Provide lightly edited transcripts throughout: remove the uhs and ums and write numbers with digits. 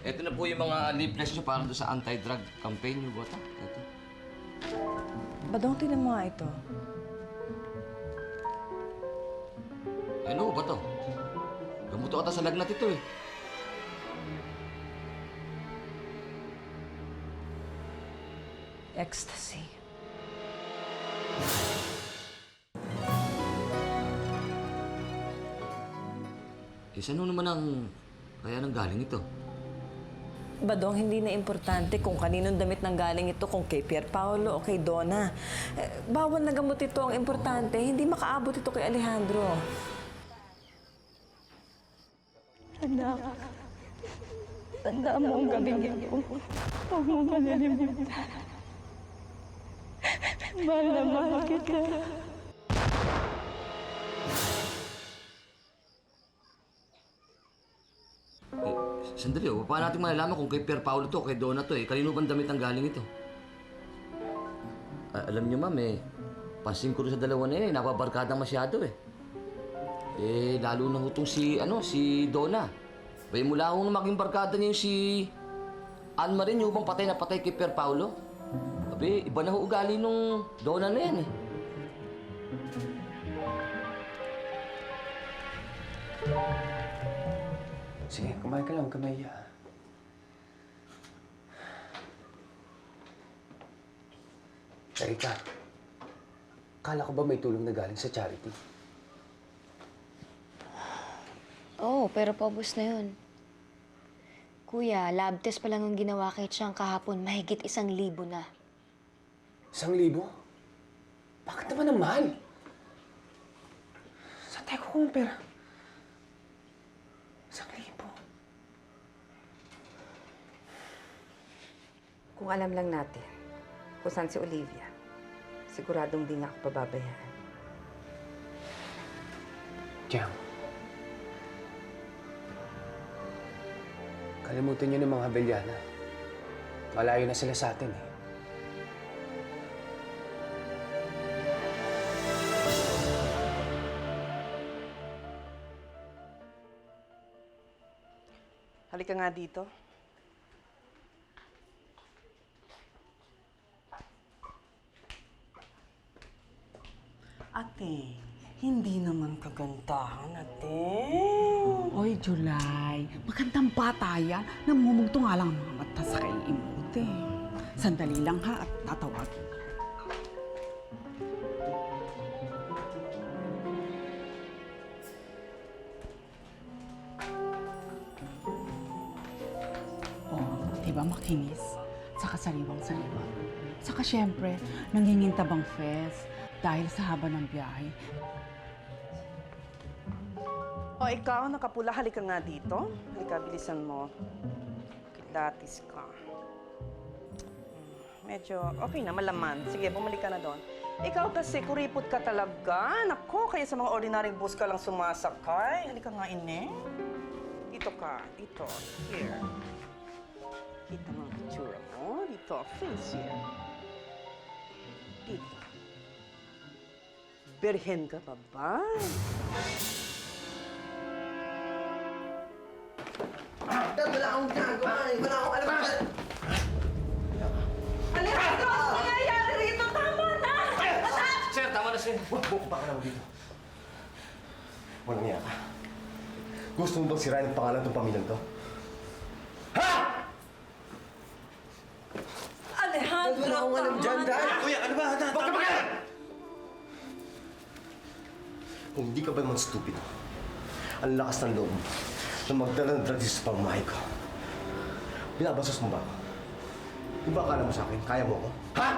Ito na po yung mga leaflets nyo para doon sa anti-drug campaign nyo, Bota. Ito. Badong, tinan mo nga ito. Ano ba to? Gamuto ata sa lagnat ito eh. Ecstasy. Eh, saan naman ang kaya nang galing ito? Badong, hindi na importante kung kaninong damit nang galing ito, kung kay Pierpaolo o kay Donna. Bawal na gamot ito. Ang importante, hindi makaabot ito kay Alejandro. Anak, tandaan mo ang gabing ito. Huwag mo malilimutan. Mahal na mahal kita. Eh, sandali oh. Paano natin malalaman kung kay Pierpaolo to, kay Donna to eh? Kanino bang damit ang galing ito? Alam niyo ma'am eh, pansin ko rin sa dalawa na yan eh, napabarkada masyado eh. Eh, lalo na hutong si Donna. Bay mula akong maging barkada niya yung si Anne-Marie, yung bang patay na patay kay Pierpaolo. Abi, iba na ho ugali nung Donna na yan eh. Sige, kumain ka lang, kamaya. Erika, kala ko ba may tulong na galing sa charity? Oo, pero paubos na yun. Kuya, lab test pa lang ang ginawa kay Chang kahapon. Mahigit 1,000 na. 1,000? Bakit naman ang mahal? Saan tayo kukuha ng pera? 1,000. Kung alam lang natin kung saan si Olivia, siguradong di nga ako pababayaan. Jam. Kalimutan niyo ng mga Abellana. Malayo na sila sa atin eh. Halika nga dito. Ate, hindi naman kagandahan, ate. Oy, July, magandang bata yan. Namumugto nga lang ang mga mata sa kay Imuti. Sandali lang ha at tatawag. Oh, di ba makinis? Saka sariwang-sariwa. Saka syempre, nangingintabang fest dahil sa haba ng biyahe. O ikaw, nakapula, halika nga dito. Halika, bilisan mo. Kilatis ka. Medyo okay na, malaman. Sige, bumalik ka na doon. Ikaw kasi, kuripot ka talaga. Nako, kaya sa mga ordinaryong bus ka lang sumasakay. Halika nga, ine. Dito ka, dito. Here. Kita mo ang itsura mo. Dito, face here. Dito. Berhen ka pa ba? Wala akong ginagawa eh. Wala akong alam. Alejandro! Ano nangyayari rito? Tama na! Sir, tama na sir. Baka naman dito. Walang niya ka. Gusto mo bang sirain ang pangalan ng pamilyang to? Ha? Alejandro! Wala akong alam dyan, Dad. Kuya, ano ba? Bakit ba kaya? Kung hindi ka ba naman stupid, ang lakas ng loob mo na magdala ng drugs sa pamamahay ko. Binabastos mo ba ako? Di ba akala mo sa akin? Kaya mo ako? Ha?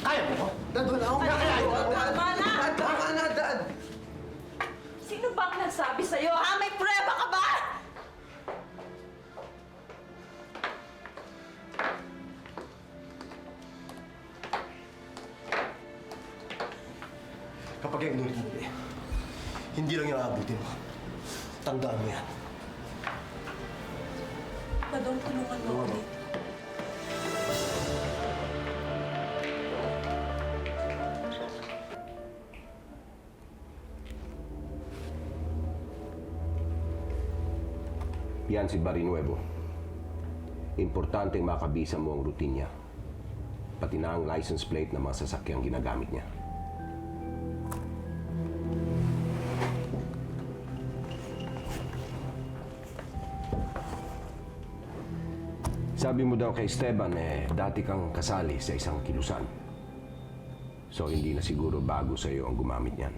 Kaya mo ako? Dad, wala akong ginagawa. Tama na! Dad, tama na, Dad. Sino ba ang nagsabi sa'yo, ha? May prueba ka ba? Kapag yung inulit mo ulit, hindi lang yung aabutin mo. Tandaan mo yan. Badong, tulungan mo ulit. Yan si Barry Nuevo. Importanteng makabisa mo ang routine niya. Pati na ang license plate ng mga sasakyang ginagamit niya. Sabi mo daw kay Esteban, dati kang kasali sa isang kilusan. So, hindi na siguro bago sa iyo ang gumamit niyan.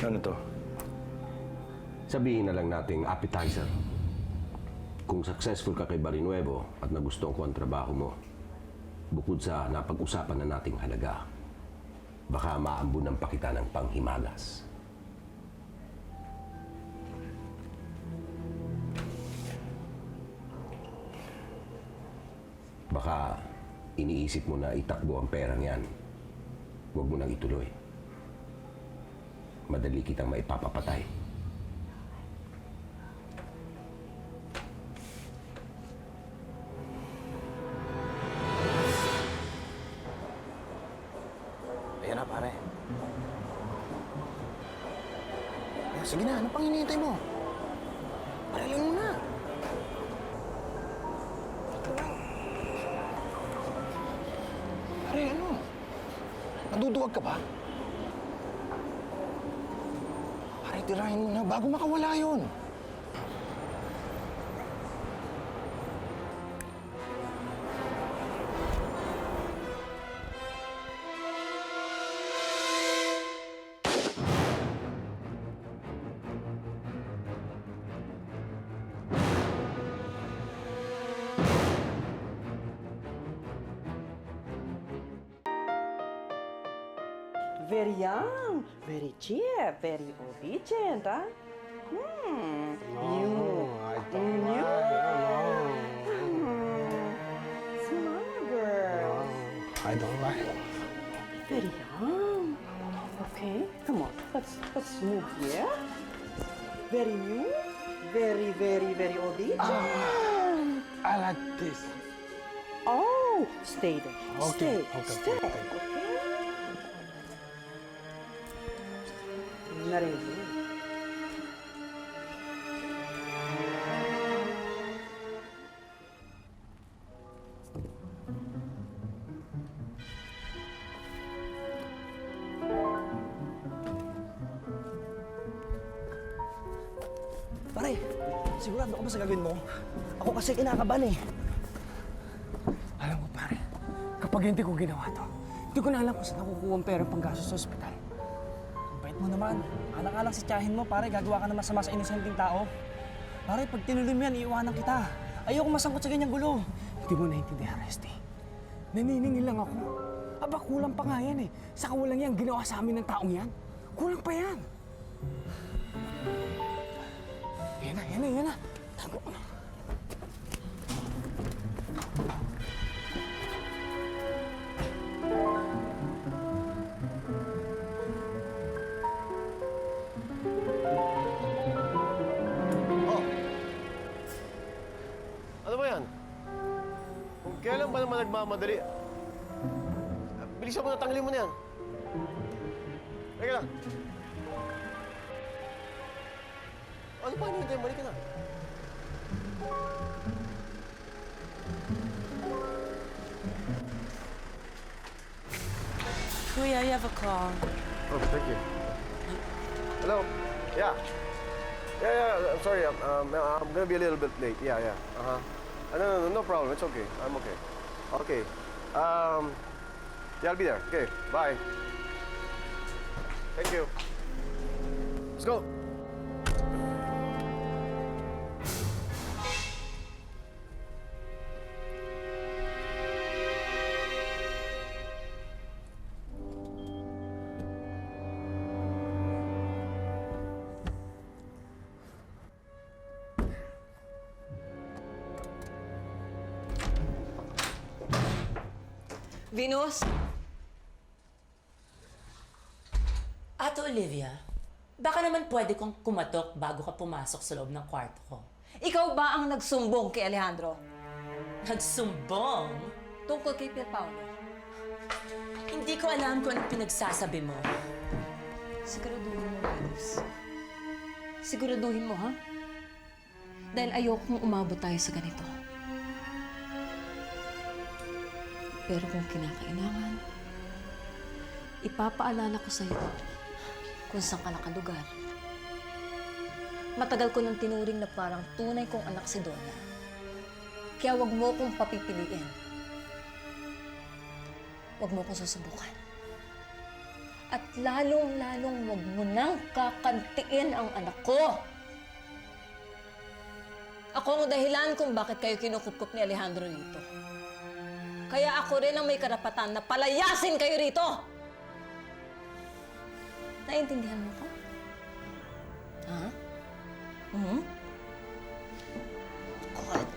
Ano to? Sabihin na lang nating appetizer. Kung successful ka kay Barinuevo at nagustuhan ko ang trabaho mo, bukod sa napag-usapan na nating halaga, baka maambunan pa kita ng panghimagas. Baka iniisip mo na itakbo ang perang yan. Huwag mo nang ituloy. Madali kitang maipapapatay. Ayan na, pare. Sige na, ano pang hinihintay mo? Paralin mo na. Pare, ano? Naduduwag ka ba? Pare, tirahin mo na bago makawala yun. Very young, very cheap, very obedient, huh? You. Smart girl. I don't like it. Very young. Okay, come on. Let's move here. Very new. Very, very, very obedient. I like this. Oh, stay there. Okay, Stay. okay. Okay. Narinig. Pare, sigurado ka ba sa gagawin mo? Ako kasi kinakabahan eh. Alam mo pare, kapag hindi ko ginawa to, hindi ko na alam kung saan nakukuha ang pera pang gasto sa ospital. Ang bait mo naman. Alang-alang si tiyahin mo, pare, gagawa ka naman sa mas inisenting tao. Pare, pag tinuloy mo yan, iiwanan kita. Ayoko masangkot sa ganyang gulo. Hindi mo naiintindihan, Resty. Naniningil lang ako. Aba, kulang pa nga yan eh. Saka walang yan ginawa sa amin ng taong yan. Kulang pa yan. Yan na. Tago na. Oh! Ano ba yan? Kung kailan ba naman nagmamadali? Bilisan mo na, tanggalin mo na yan. Teka lang. Ano pa hinihintay mo? Balik ka na. Kuya, you have a call. Oh, thank you. Hello? Yeah. Yeah, I'm sorry. I'm gonna be a little bit late. Yeah. Uh-huh. No problem. It's okay. I'm okay. Okay. Yeah, I'll be there. Okay, bye. Thank you. Let's go. Venus? Ate Olivia, baka naman pwede kong kumatok bago ka pumasok sa loob ng kwarto ko. Ikaw ba ang nagsumbong kay Alejandro? Nagsumbong? Tungkol kay Pierpaolo? Hindi ko alam kung anong pinagsasabi mo. Siguraduhin mo, Rose. Siguraduhin mo, ha? Dahil ayokong umabot tayo sa ganito. Pero kung kinakailangan, ipapaalala ko sa'yo kung saan ka nakalugar. Matagal ko nang tinuring na parang tunay kong anak si Donna. Kaya wag mo kong papipiliin. Wag mo kong susubukan. At lalong-lalong wag mo nang kakantiin ang anak ko. Ako ang dahilan kung bakit kayo kinukupkup ni Alejandro rito. Kaya ako rin ang may karapatan na palayasin kayo rito! Naiintindihan mo ko? Ha? Hmm? God.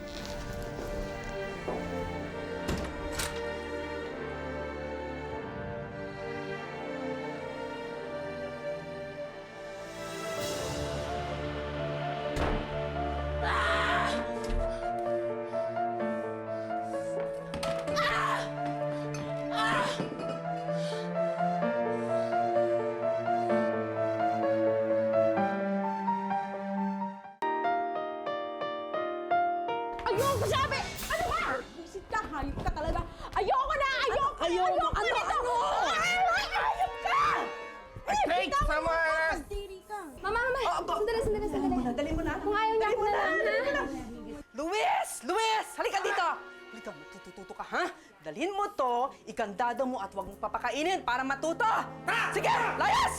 Ayoko sabi! Ano ba? Busit ka, hayop ka talaga. Ayoko na! Ayoko na nito! Hayop ka! Wait! Sama! Mama! Sandali! Dali mo na. Kung ayaw niya ako na lang, ha? Luis! Luis! Halika dito! Halika, matututo ka, ha? Dalhin mo to, ikandado mo at huwag mong papakainin para matuto! Sige! Layas!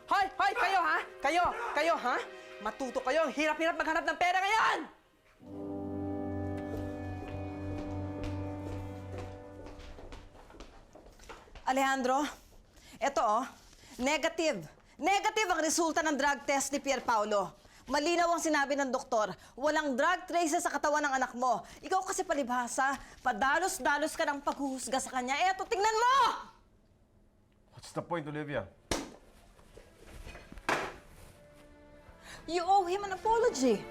Hoy! Hoy! Kayo, ha? Kayo, ha? Matuto kayo. Hirap-hirap maghanap ng pera ngayon! Alejandro, eto negative. Negative ang resulta ng drug test ni Pierpaolo. Malinaw ang sinabi ng doktor, walang drug traces sa katawan ng anak mo. Ikaw kasi palibhasa, padalos-dalos ka ng paghuhusga sa kanya. Eto, tingnan mo! What's the point, Olivia? You owe him an apology.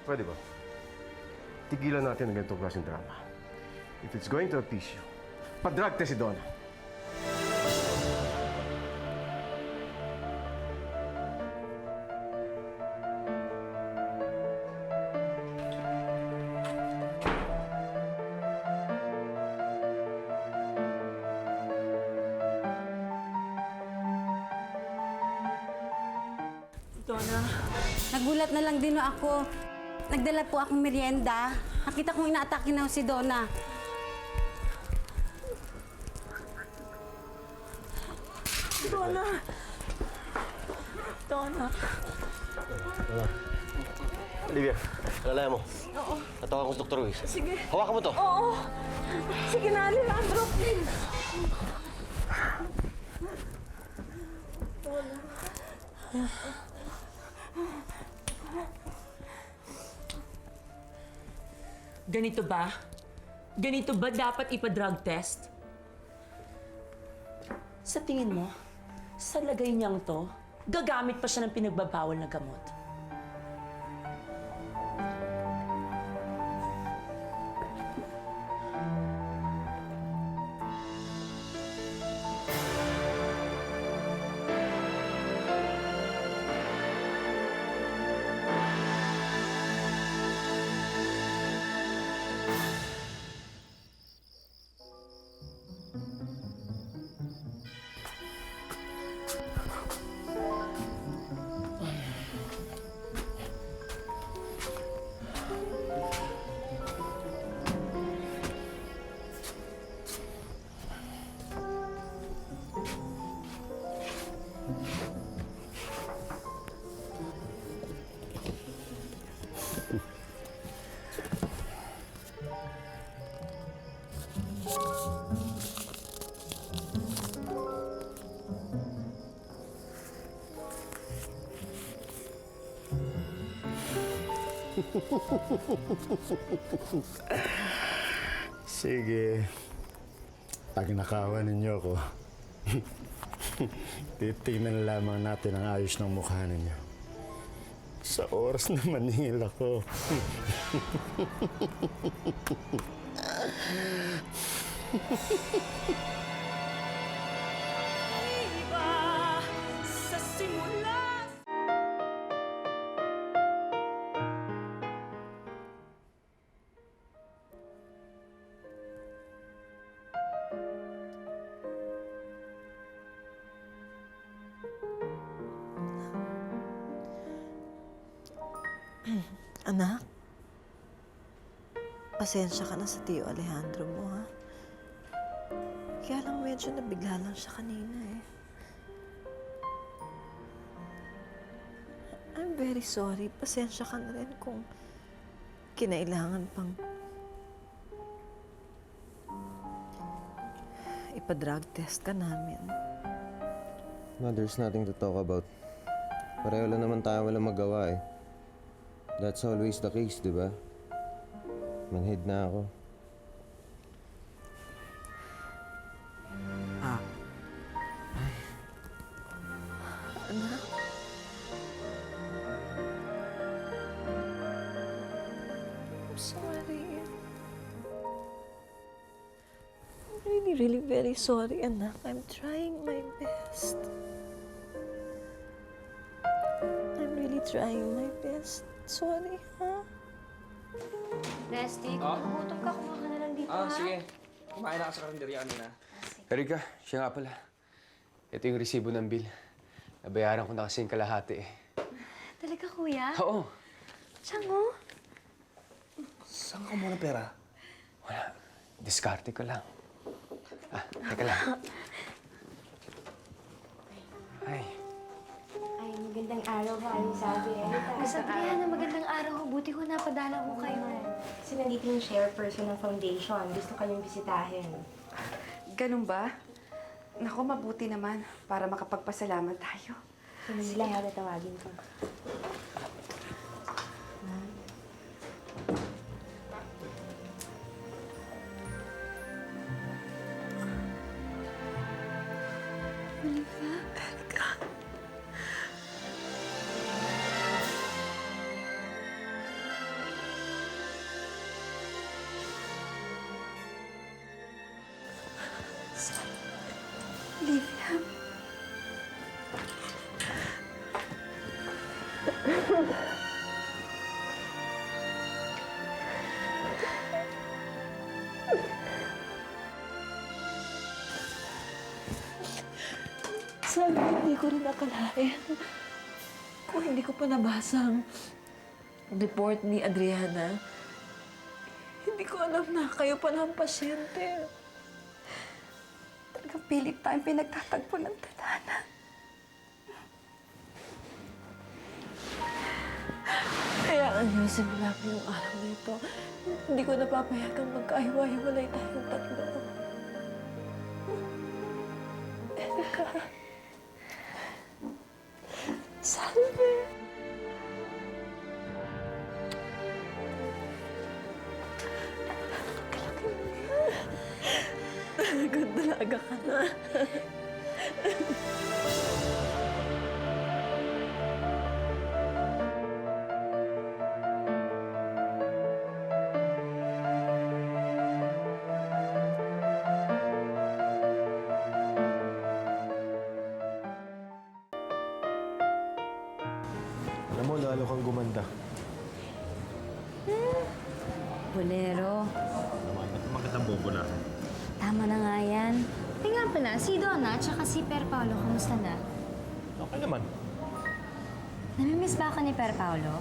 Pwede ba? Tigilan natin ang ganitong klaseng drama. If it's going to appease you, pa-drug test si Donna. Donna, Nagulat na lang din ako. Nagdala po akong merienda. Nakita kong inaatake na si Donna. Donna. Olivia, alalayan mo. Oo. Natawagan ko si Dr. Ruiz. Sige. Hawakan mo to. Oo. Sige na, Alejandro. Ganito ba? Ganito ba dapat ipa-drug test? Sa tingin mo, sa lagay niyang to, gagamit pa siya ng pinagbabawal na gamot. Sige. Pag nakawan ninyo ako, titignan lamang natin ang ayos ng mukha ninyo. Sa oras na maningil ako. Sa simula. Anak, pasensya ka na sa Tio Alejandro mo, ha? Kaya lang medyo nabigla lang siya kanina, eh. I'm very sorry. Pasensya ka na rin kung kinailangan pang ipa-drug test ka namin. No, there's nothing to talk about. Pareho lang naman tayo walang magawa eh. That's always the case, di ba? Manhid na ako. Anak? I'm sorry. I'm really very sorry, anak. I'm trying my best. I'm really trying my best. Sorry, ha? Resty, kung nagutom ka, kumain ka na lang dito, ha? Sige. Kumain na ka sa karinderya kanina. Erika, siya nga pala. Ito yung resibo ng bill. Nabayaran ko na kasi yung kalahati eh. Talaga, kuya? Oo. Saan mo? Saan ka muna pera? Wala. Diskarte ko lang. Teka lang. Ay. Ay, magandang araw ho, Aling Sabi. Sabihan na magandang araw ho. Buti ko napadala ko kayo. Kasi nandito yung chairperson ng foundation. Gusto kayong bisitahin. Ganun ba? Naku, mabuti naman para makapagpasalamat tayo. Sino lang ha, natawagin ko. Olivia. Sana hindi ko rin akalain. Kung hindi ko pa nabasa ang report ni Adriana, hindi ko alam na kayo pala ang pasyente. Talagang pilit tayong pinagtatagpo ng tadhana. Kaya ano, simula po yung araw na ito, hindi ko napapayagang magkahiwa-hiwalay tayong tatlo. Erika. Salve. Talagang dalaga ka na. Alam mo, lalo kang gumanda. Bolero. Naman, ba't magandang bobo na? Tama na nga yan. Ay nga pala, si Donna at saka si Per Paolo, kamusta na? Okay naman. Namimiss ba ka ni Per Paolo?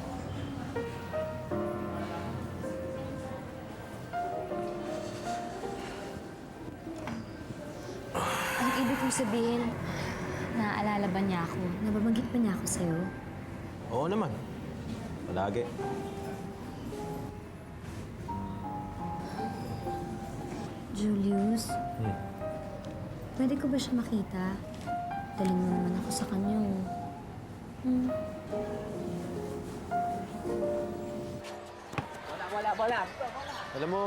Ang ibig kong sabihin, naaalala ba niya ako? Nababanggit ba niya ako sa'yo? Oo naman. Palagi. Julius, pwede ko ba siya makita? Dalhin mo naman ako sa kanya. Wala. Alam mo,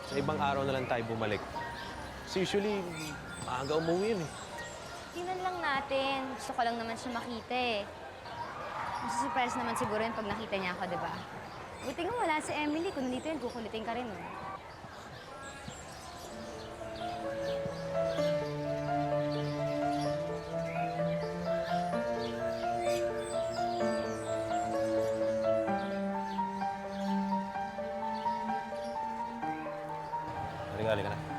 Sa ibang araw na lang tayo bumalik. Kasi usually, maaga umuwi yun eh. Tingnan lang natin. Gusto ko lang naman siya makita eh. Masusurprise naman siguro yun pag nakita niya ako, di ba? Buti nga wala si Emily. Kung nandito yun, kukulitin ka rin eh. Halika na.